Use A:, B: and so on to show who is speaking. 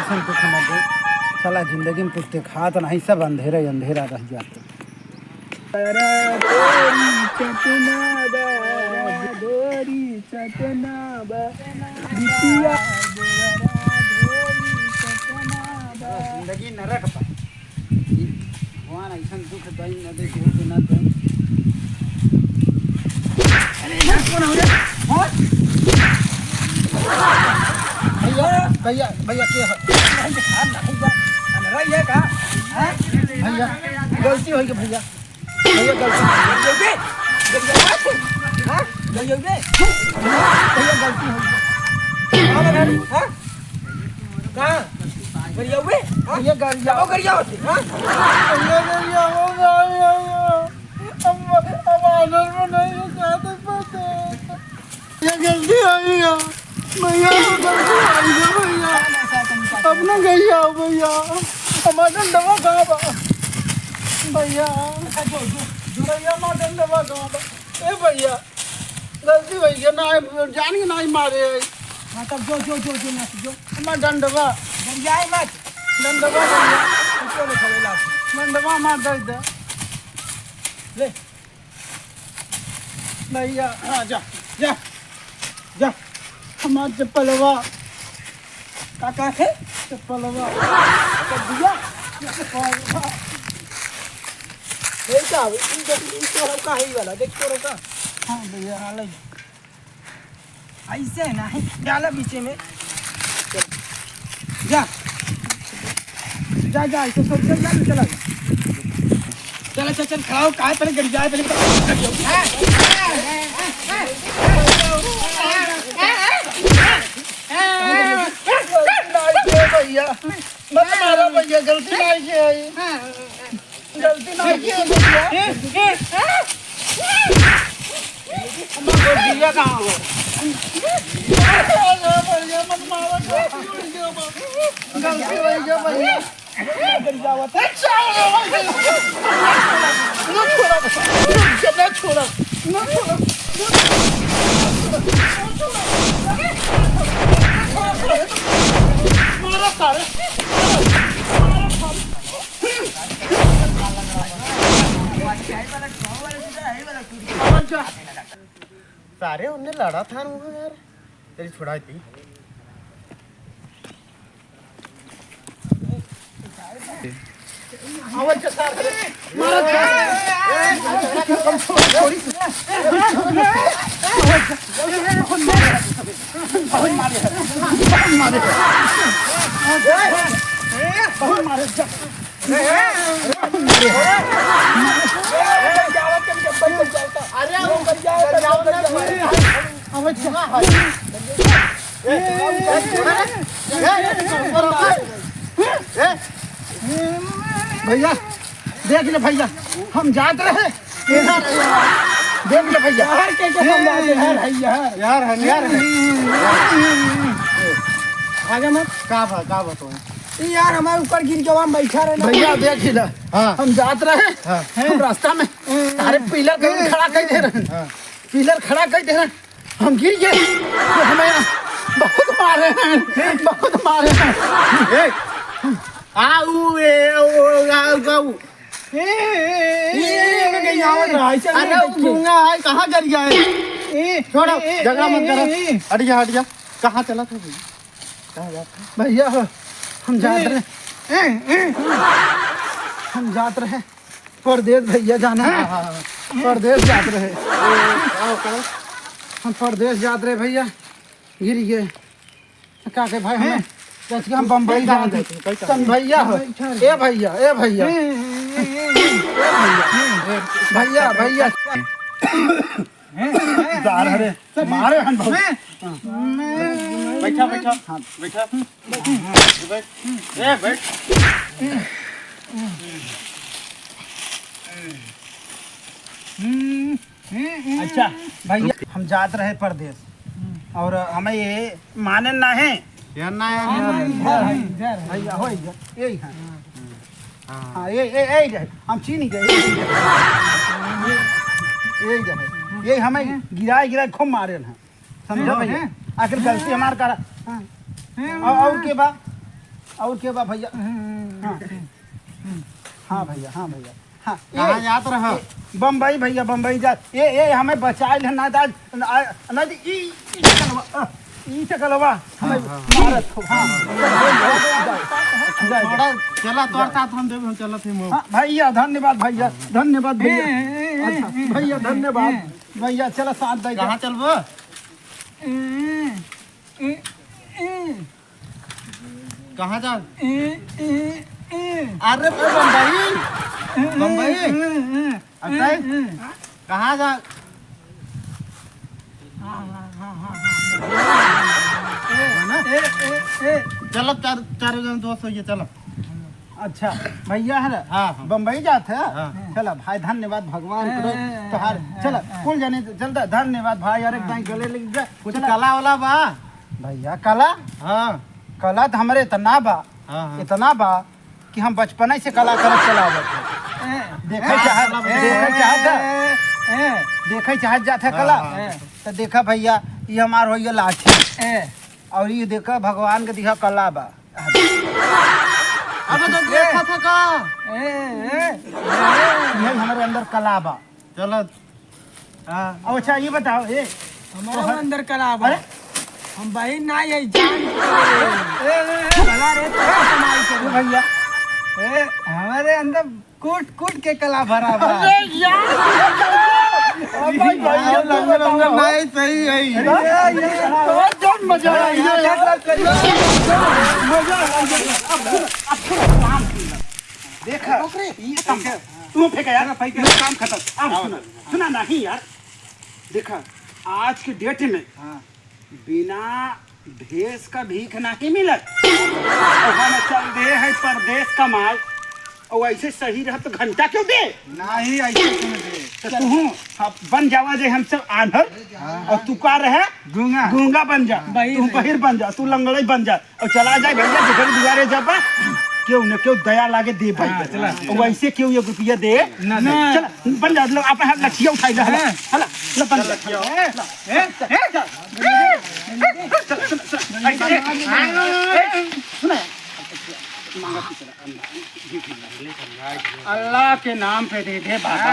A: ऐसा कुछ न दे साला जिंदगी में कुछ देखा तो नहीं, सब अंधेरा ही अंधेरा रह जाते। जिंदगी नरक पा भगवान ऐसा दुख दई न दे के न दे। भैया भैया के है का भैया गलती हो गई भैया भैया गलती भैया गलती हो गई कहाँ गरिया हुए भैया गरिया हो गरिया होती हाँ भैया गरिया हो गया अब आनंद में नहीं चाहते पाते ये गलती आई है भैया गलती आई है भैया अपना गरिया हो भैया हमारा दवा कहाँ बा भैया भैया हमारा दवा कहाँ बा ए भैया गलती भैया ना जान के ना ही मारे हाँ तब जो ना जो हमारा डंडवा जाए मत डंडवा डंडवा मार दे ले भैया हाँ जा जा जा हमारा चप्पलवा काका है चप्पलवा भैया देखा इनको का ही वाला देख तो का हाँ भैया हाल ऐसे है ना डाला पीछे में जा जा जा ऐसे सब चल जा चला चल चल चल खाओ कहाँ पहले गिर जाए पहले भैया मत मारो भैया गलती नहीं की है गलती नहीं की है भैया कहाँ हो भैया मत मारो गलती हो गई भैया गिर जाओ न छोड़ा मारा सारे सारे उनने लड़ा था यार तेरी छुड़ाई थी आवाज चलता मारा भैया देख ले भैया हम जाते रहे देख ले भैया यार आगे मत का बात हो यार हमारे ऊपर गिर के वहाँ बैठा रहे भैया देख ले हम जाते रहे हम रास्ता में सारे पिलर खड़ा कर दे रहे पिलर खड़ा कर दे रहे हम गिर गए तो हमें बहुत मारे हैं आऊ कहाँ कर गया है छोड़ो झगड़ा मत करो हट जा कहाँ चला था भैया हम जाते रहे परदेश भैया जाना है परदेश जाते रहे हम परदेश जाते रहे भैया गिर गए क्या के भाई हमें जैसे हम बम्बई जाते भैया भैया भैया मारे हम बैठा बैठ अच्छा भैया हम जाते रहे परदेश और हमें ये माने ना है भैया हो यही है हाँ ये हम चीनी गए यही हमें गिराए खूब मारे हैं समझो भैया आखिर गलती हमार करा और के बाद
B: और के बा भैया? हाँ भैया, हाँ भैया, हाँ।
C: कहाँ जात रहा?
B: बम्बई भैया, बम्बई जा। ये हमें बचाइल है ना दाज ना ई चकलवा हमें मारत हो। हाँ
C: थोड़ा चला तोर साथ हम देव हम चलत ही
B: हाँ भैया, धन्यवाद भैया, धन्यवाद भैया। अच्छा भैया धन्यवाद भैया, चलो साथ दे।
C: कहाँ चलबो? कहाँ जा? अरे बम्बई, बम्बई। अच्छा कहाँ जा? चलो चारों जन दोस्त हो चलो।
B: अच्छा भैया है
C: हाँ।
B: बम्बई जाते हैं।
C: हाँ।
B: चलो भाई, धन्यवाद भगवान करो तोहार। चलो कुल जाने चलता, धन्यवाद भाई। अरे बैंक गले लग जा
C: कुछ कला वाला बा
B: भैया। कला
C: हाँ
B: कला तो हमारे इतना बा,
C: हाँ
B: इतना बा कि हम बचपन से कला करत चलावत है। देखे चाहत जाते कला तो देखा भैया, ये हमार हो लाठी और ये देखा भगवान के दिखा कला बा।
C: अब तो देखा था का
B: ये हमारे अंदर कला बा।
C: चलो हाँ।
B: अच्छा ये बताओ,
A: हमारे अंदर कला बा।
B: अरे
A: हम भाई ना यही जान भला रे तो कमाई करो
B: भैया,
A: हमारे अंदर कूट कूट के कला भरा बा।
C: नहीं सही है
B: मजा देखा तू फेंका यार, काम खत्म। सुना नहीं यार, देखा आज के डेट में बिना भेष का भीख नहीं मिलत। हम चल दे है परदेश कमाए और ऐसे सही रह तो घंटा क्यों दे?
C: नहीं ऐसे
B: तो तू बन जावा जे हम सब आंधर और तू का रहे
C: गूंगा
B: गूंगा बन जा, तू बहिर बन जा, तू लंगड़ई बन जा और चला जाए भैया जिधर दुआरे जब क्यों न क्यों दया लागे दे भाई। चला वैसे क्यों ये रुपया दे चल बन जा। लोग अपन हाथ लठिया उठाई ले हला हला बन अल्लाह के नाम पे दे दे बाबा।